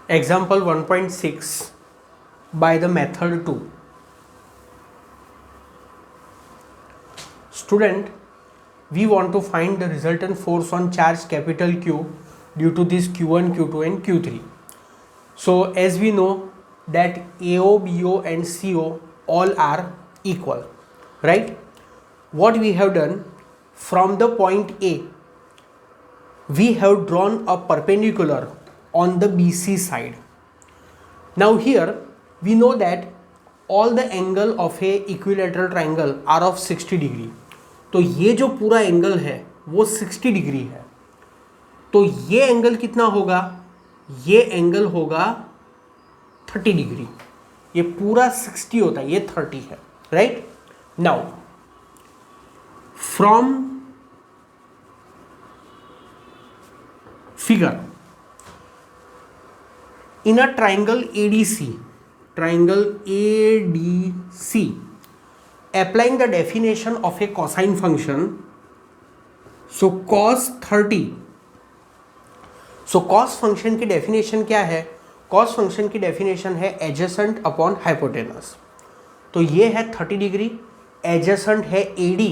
Example 1.6 by the method 2. Student, we want to find the resultant force on charge capital Q due to this Q1, Q2 and Q3. So as we know that AO, BO and CO all are equal, right? What we have done, from the point A, we have drawn a perpendicular on the BC side. Now here we know that all the angle of a equilateral triangle are of 60 degree. तो ये जो पूरा angle है वो 60 degree है. तो ये angle कितना होगा? ये एंगल होगा 30 डिग्री. ये पूरा 60 होता है, ये 30 है, right? Now from figure, in a triangle ADC, applying the definition of a cosine function, so cos 30, so cos function की definition क्या है? cos function की definition है adjacent upon hypotenuse. तो ये है 30 डिग्री, adjacent है AD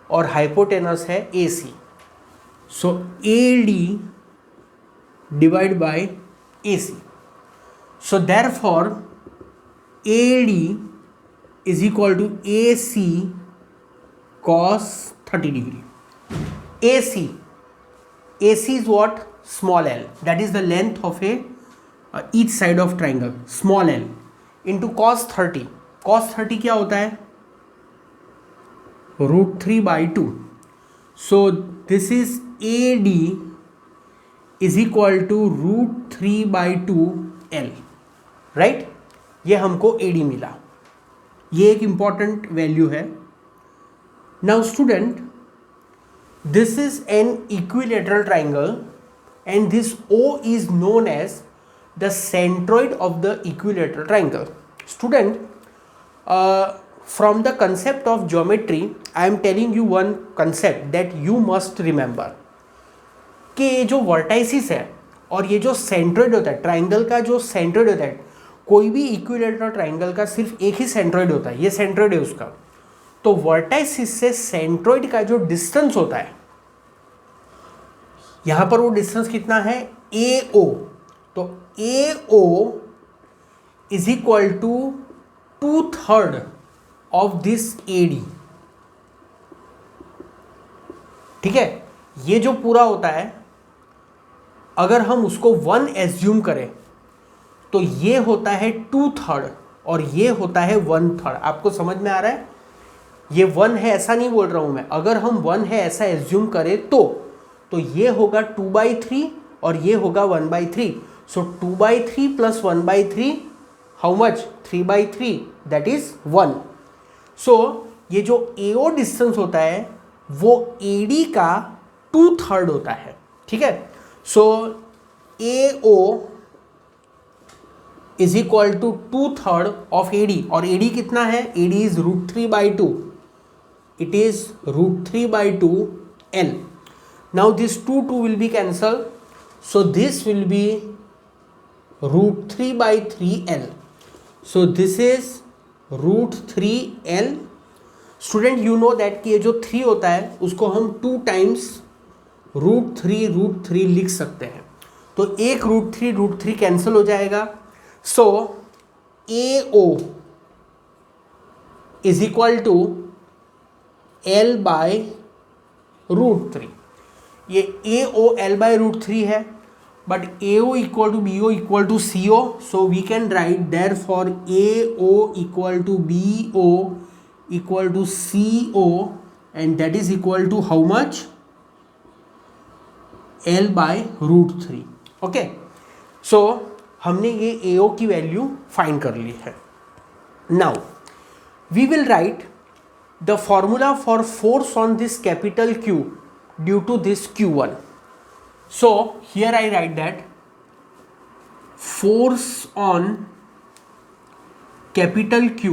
और hypotenuse है AC. So AD divided by AC. So therefore AD is equal to AC cos 30 degree. AC is what? Small l. That is the length of a each side of triangle. Small l into cos 30. Cos 30 क्या होता है? √3/2. So this is AD is equal to √3/2 L, right? ये हमको AD मिला. ये एक important value है. Now student, this is an equilateral triangle and this O is known as the centroid of the equilateral triangle. Student, from the concept of geometry, I am telling you one concept that you must remember. कि ये जो vertices है और ये जो centroid होता है, triangle का जो सेंट्रोइड होता है, कोई भी इक्विलेटरल ट्राइंगल का सिर्फ एक ही सेंट्रोइड होता है, ये सेंट्रोइड है उसका. तो वर्टाइसिस से सेंट्रोइड का जो डिस्टेंस होता है, यहां पर वो डिस्टेंस कितना है? AO. तो AO is equal to 2/3 of this AD. ठीक है? ये जो पूरा होता है, अगर हम उसको 1 एज्यूम करें तो ये होता है 2/3 और ये होता है 1/3. आपको समझ में आ रहा है? ये 1 है ऐसा नहीं बोल रहा हूं मैं. अगर हम 1 है ऐसा एज्यूम करें तो ये होगा 2/3 और ये होगा 1/3. सो 2/3 plus 1/3 how much? 3/3, that is 1. सो ये जो AO डिस्टेंस होता है वो AD का 2/3 होता है. ठीक है? So AO is equal to 2/3 of AD. और AD कितना है? AD is √3/2. It is √3/2 L. Now this 2 will be cancel. So this will be √3/3 L. So this is √3 L. Student, you know that कि ये जो 3 होता है उसको हम 2 टाइम्स √3 लिख सकते हैं. तो एक √3 कैंसिल हो जाएगा. So AO is equal to L/√3. ये AO L/√3 है, but AO equal to BO equal to CO. So we can write therefore AO equal to BO equal to CO and that is equal to how much? L/√3. Okay, so हमने ये AO की value find कर ली है. Now we will write the formula for force on this capital Q due to this Q1. So here I write that force on capital Q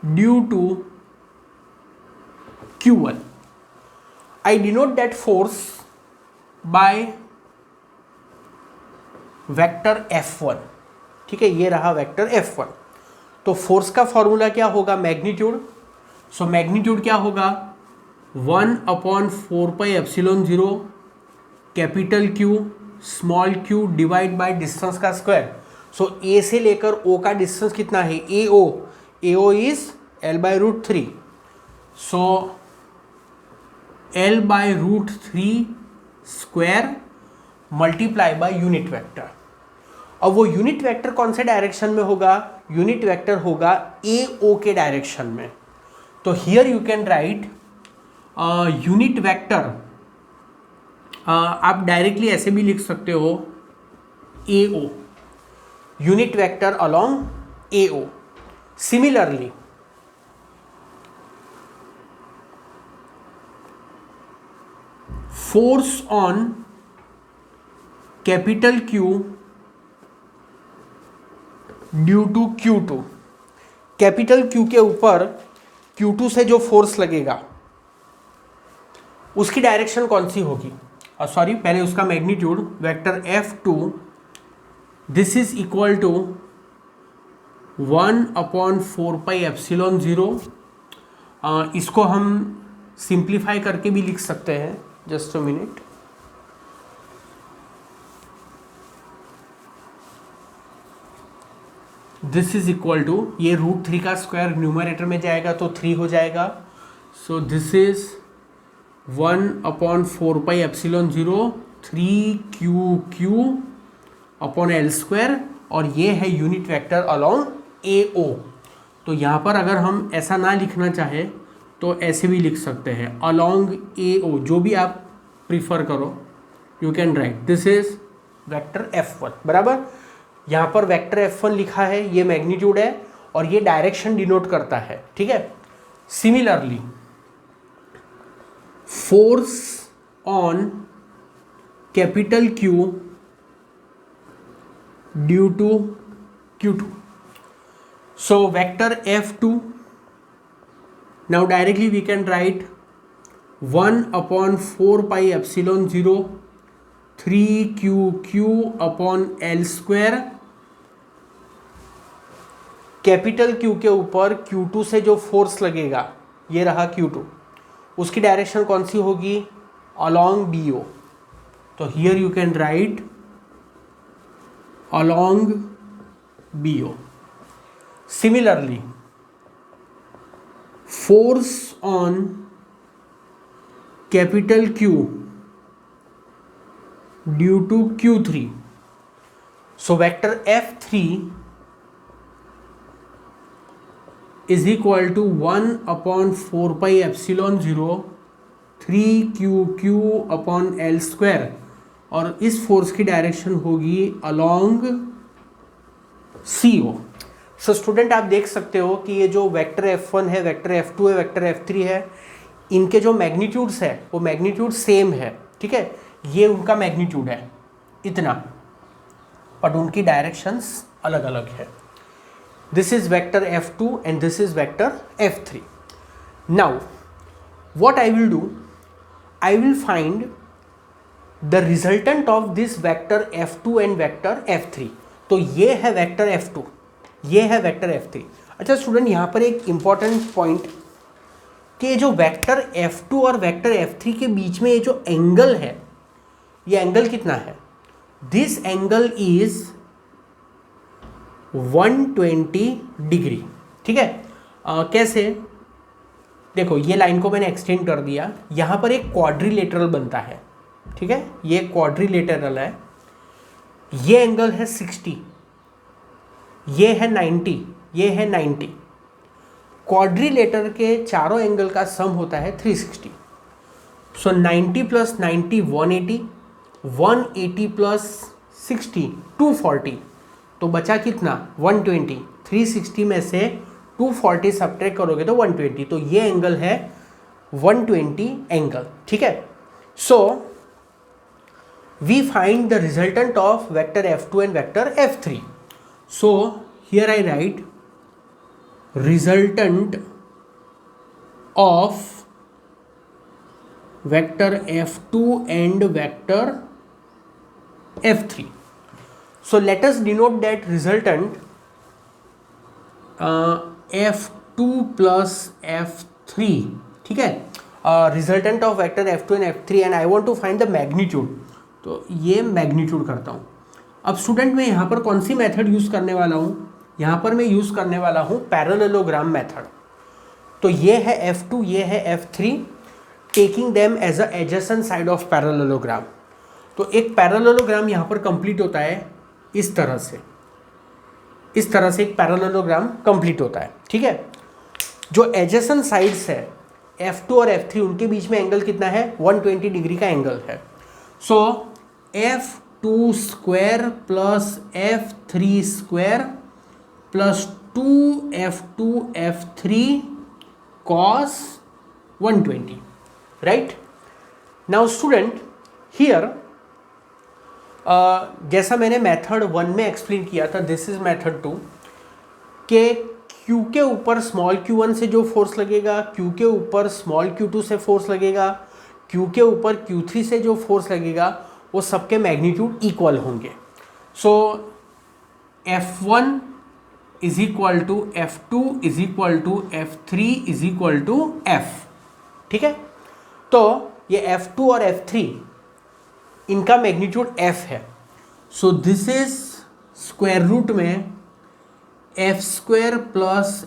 due to Q1. I denote that force by vector F1, ठीक है, ये रहा vector F1। तो force का formula क्या होगा, magnitude. So magnitude क्या होगा, 1/4πε0 capital Q small q divide by distance का स्क्वायर। सो A से लेकर O का डिस्टेंस कितना है, AO is L/√3। So L/√3 square multiply by unit vector. अब वो यूनिट वेक्टर कौन से डायरेक्शन में होगा, यूनिट वेक्टर होगा AO के डायरेक्शन में। तो here you can write unit vector, आप डायरेक्टली ऐसे भी लिख सकते हो AO, unit vector along AO। Similarly force on capital Q due to Q2, capital Q के ऊपर Q2 से जो फोर्स लगेगा उसकी डायरेक्शन कौन सी होगी, सॉरी पहले उसका magnitude, vector F2 this is equal to 1/4πε0। इसको हम सिंप्लीफाई करके भी लिख सकते हैं, just a minute. This is equal to, ये √3 का स्क्वायर न्यूमरेटर में जाएगा तो 3 हो जाएगा। सो दिस इज 1/4πε0 3QQ/L², और ये है यूनिट वेक्टर अलोंग AO। तो यहाँ पर अगर हम ऐसा ना लिखना चाहे तो ऐसे भी लिख सकते हैं अलोंग AO, जो भी आप प्रीफर करो you can right. This is vector F1 बराबर। यहाँ पर वेक्टर F1 लिखा है, ये मैग्नीट्यूड है और ये डायरेक्शन डिनोट करता है, ठीक है। Similarly force on capital Q due to Q2, so vector F2, now directly we can write 1/4πε0 3QQ/L², capital Q के ऊपर Q2 से जो फोर्स लगेगा, ये रहा Q2, उसकी डायरेक्शन कौन सी होगी, अलोंग BO। तो here you can write along BO। Similarly force on capital Q due to Q3, so vector F3 is equal to 1/4πε0 3QQ/L², और इस फोर्स की डायरेक्शन होगी अलोंग CO। सो स्टूडेंट आप देख सकते हो कि ये जो वेक्टर F1 है, वेक्टर F2 है, वेक्टर F3 है, इनके जो मैग्नीट्यूड्स है वो मैग्नीट्यूड सेम है, ठीक है। ये उनका मैग्नीट्यूड है इतना, बट उनकी डायरेक्शंस अलग अलग है। This is vector F2 and this is vector F3। Now what I will do, I will find the resultant of this vector F2 and vector F3। तो ये है वेक्टर F2, ये है वेक्टर F3। अच्छा student, यहाँ पर एक important point कि जो वेक्टर F2 और वेक्टर F3 के बीच में ये जो एंगल है, ये एंगल कितना है, दिस एंगल इज 120 डिग्री, ठीक है। कैसे, देखो ये लाइन को मैंने एक्सटेंड कर दिया, यहाँ पर एक क्वाड्रिलेटरल बनता है, ठीक है, ये क्वाड्रिलेटरल है, ये एंगल है 60, ये है 90, ये है 90। क्वाड्रिलेटर के चारों एंगल का सम होता है 360। सो 90 + 90 180, 180 + 60 240, तो बचा कितना 120। 360 में से 240 सब्ट्रैक्ट करोगे तो 120, तो ये एंगल है 120 एंगल, ठीक है। So we find the resultant of vector F2 and vector F3। So here I write resultant of vector F2 and vector F3। So let us denote that resultant F2 plus F3, ठीक है, resultant of vector F2 and F3 and I want to find the magnitude. तो ये magnitude करता हूँ. अब student मैं यहाँ पर कौन सी मेथड यूज़ करने वाला हूँ? यहाँ पर मैं यूज़ करने वाला हूँ पैरेललोग्राम मेथड. तो ये है F2, ये है F3, taking them as a adjacent side of parallelogram. तो एक पैरेललोग्राम यहाँ पर कंप्लीट होता है इस तरह से, इस तरह से एक पैरेललोग्राम कंप्लीट होता है. ठीक है, जो एडजेसेंट साइड्स है F2 और F3 उनके बीच में एंगल कितना है? 120 डिग्री का एंगल है. सो F2 square plus F3 square plus 2F2 F3 cos 120. Right now student here जैसा मैंने मेथड 1 में एक्सप्लेन किया था, दिस इज मेथड 2, के Q के ऊपर स्मॉल q1 से जो फोर्स लगेगा, Q के ऊपर स्मॉल q2 से फोर्स लगेगा, Q के ऊपर Q3 से जो फोर्स लगेगा, वो सबके मैग्नीट्यूड इक्वल होंगे. So F1 is equal to F2 is equal to F3 is equal to F. ठीक है, तो ये F2 और F3 इनका मैग्नीट्यूड F है. So this is square root में F square plus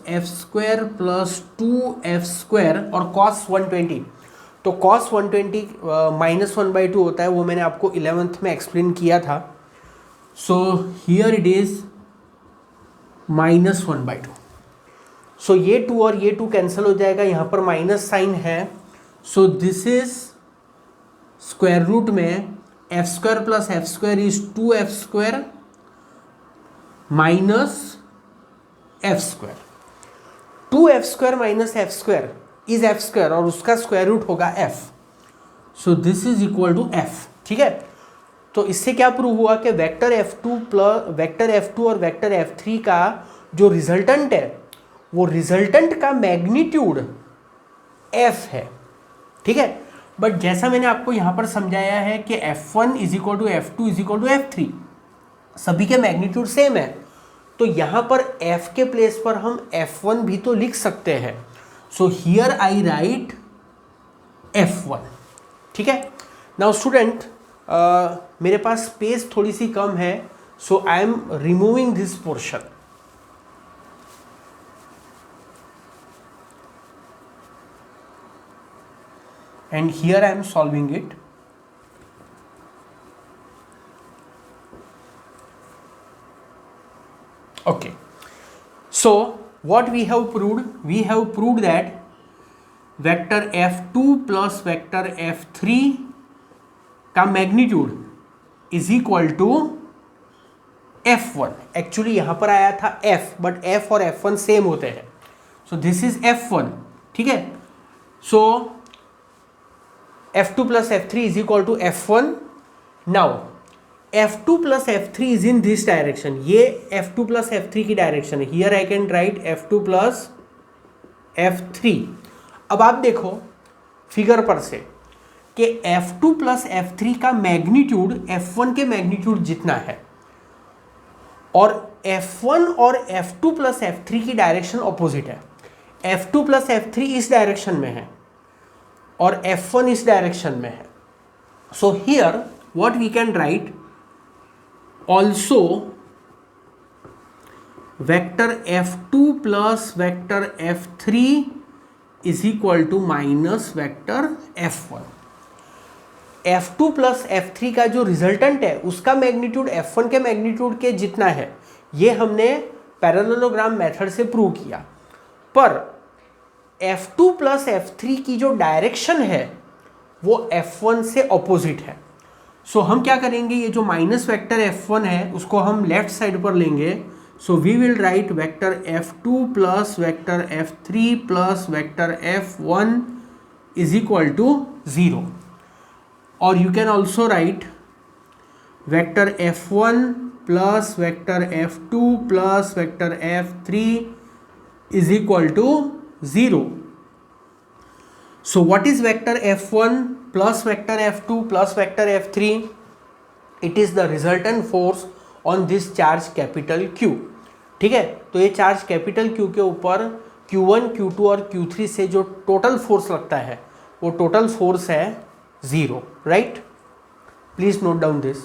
2F square और cos 120. तो cos 120 -1/2 होता है, वो मैंने आपको 11th में एक्सप्लेन किया था. So here it is -1/2. सो ये 2 और ये 2 कैंसिल हो जाएगा, यहाँ पर माइनस साइन है. So this is square root में F square plus F square is 2F square minus F square. 2F square minus F square is F square और उसका स्क्वायर रूट होगा F. So this is equal to F. ठीक है, तो इससे क्या prove हुआ कि वेक्टर F2 और वेक्टर F3 का जो रिजल्टेंट है, वो रिजल्टेंट का मैग्नीट्यूड F है. ठीक है, बट जैसा मैंने आपको यहाँ पर समझाया है कि F1 is equal to F2 is equal to F3, सभी के मैग्नीट्यूड सेम है. तो यहाँ पर F के प्लेस पर हम F1 भी तो लिख सकते हैं. सो हियर आई राइट F1. ठीक है, नाउ स्टूडेंट मेरे पास स्पेस थोड़ी सी कम है, so I am removing this portion. And here I am solving it. Okay, so what we have proved? We have proved that vector F2 plus vector F3 का magnitude is equal to F1. Actually यहाँ पर आया था F, but F और F1 same होते हैं. सो this is F1. ठीक है, सो F2 plus F3 is equal to F1. Now F2 plus F3 is in this direction. ये F2 plus F3 की डायरेक्शन है. Here I can write F2 plus F3. अब आप देखो फिगर पर से कि F2 plus F3 का मैग्नीट्यूड F1 के मैग्नीट्यूड जितना है, और F1 और F2 plus F3 की डायरेक्शन ऑपोजिट है. F2 plus F3 इस डायरेक्शन में है और F1 इस डायरेक्शन में है. So here what we can write, also vector F2 plus vector F3 is equal to minus vector F1. F2 plus F3 का जो रिजल्टेंट है उसका मैग्नीट्यूड F1 के मैग्नीट्यूड के जितना है, ये हमने पैरेललोग्राम मेथड से प्रूव किया. पर F2 प्लस F3 की जो डायरेक्शन है वो F1 से ऑपोजिट है. सो हम क्या करेंगे, ये जो माइनस वेक्टर F1 है उसको हम लेफ्ट साइड पर लेंगे. So we will write vector F2 plus vector F3 plus vector F1 is equal to 0. और you can also write vector F1 plus vector F2 plus vector F3 is equal to 0. So what is vector F1 plus vector F2 plus vector F3? It is the resultant force on this charge capital Q। ठीक है, तो ये charge capital Q के ऊपर Q1, Q2 और Q3 से जो total force लगता है वो टोटल फोर्स है 0, right. Please note down this.